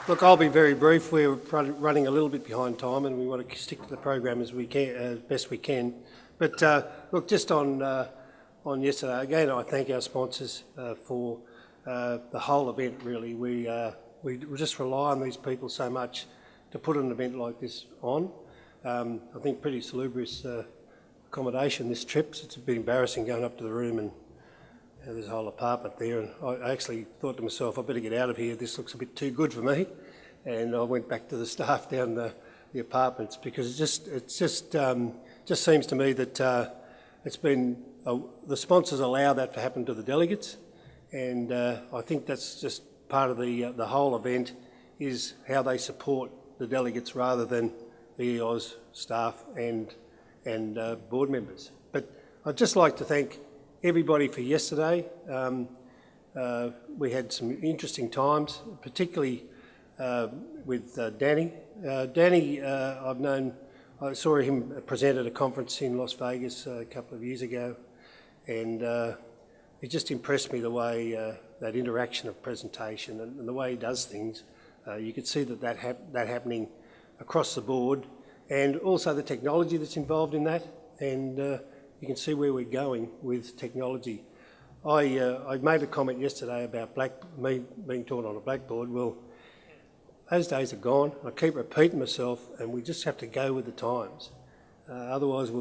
Look, I'll be very brief. We're running a little bit behind time, and we want to stick to the program as we can, as best we can. But look, just on yesterday, again, I thank our sponsors for the whole event. Really, we just rely on these people so much to put an event like this on. I think pretty salubrious accommodation this trip. So it's a bit embarrassing going up to the room and there's a whole apartment there, and I actually thought to myself, I better get out of here, this looks a bit too good for me. And I went back to the staff down the apartments, because it just seems to me that it's been, the sponsors allow that to happen to the delegates, and I think that's just part of the whole event, is how they support the delegates rather than the EOS staff and board members. But I'd just like to thank everybody for yesterday. We had some interesting times, particularly with Danny. Danny, I saw him present at a conference in Las Vegas a couple of years ago, and it just impressed me the way that interaction of presentation and the way he does things. You could see that happening across the board, and also the technology that's involved in that, and you can see where we're going with technology. I made a comment yesterday about me being taught on a blackboard. Well, those days are gone. I keep repeating myself, and we just have to go with the times. Otherwise,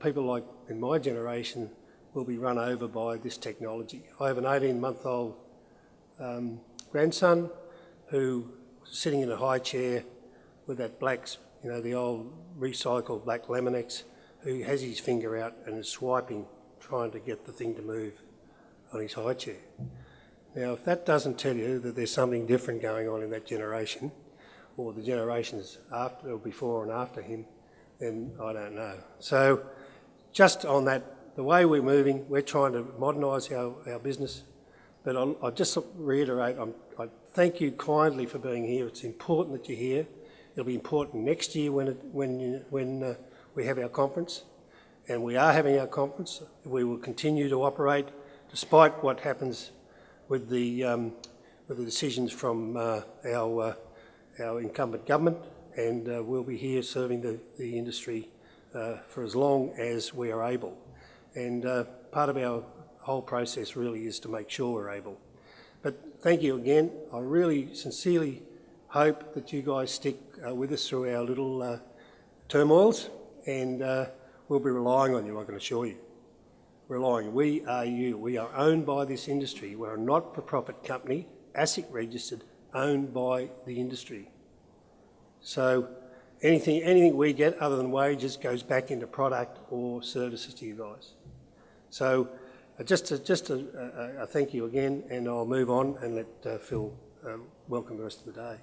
people like in my generation will be run over by this technology. I have an 18-month-old grandson who was sitting in a high chair with that the old recycled black Laminex, who has his finger out and is swiping, trying to get the thing to move on his high chair. Now, if that doesn't tell you that there's something different going on in that generation, or the generations after, or before and after him, then I don't know. So, just on that, the way we're moving, we're trying to modernise our business, but I'll just reiterate, I thank you kindly for being here. It's important that you're here. It'll be important next year when we have our conference, and we are having our conference. We will continue to operate despite what happens with the decisions from our incumbent government, and we'll be here serving the industry for as long as we are able. And part of our whole process really is to make sure we're able. But thank you again. I really sincerely hope that you guys stick with us through our little turmoils, and we'll be relying on you, I can assure you. We are you. We are owned by this industry. We're a not-for-profit company, ASIC registered, owned by the industry. So anything we get other than wages goes back into product or services to you guys. So just a thank you again, and I'll move on and let Phil welcome the rest of the day.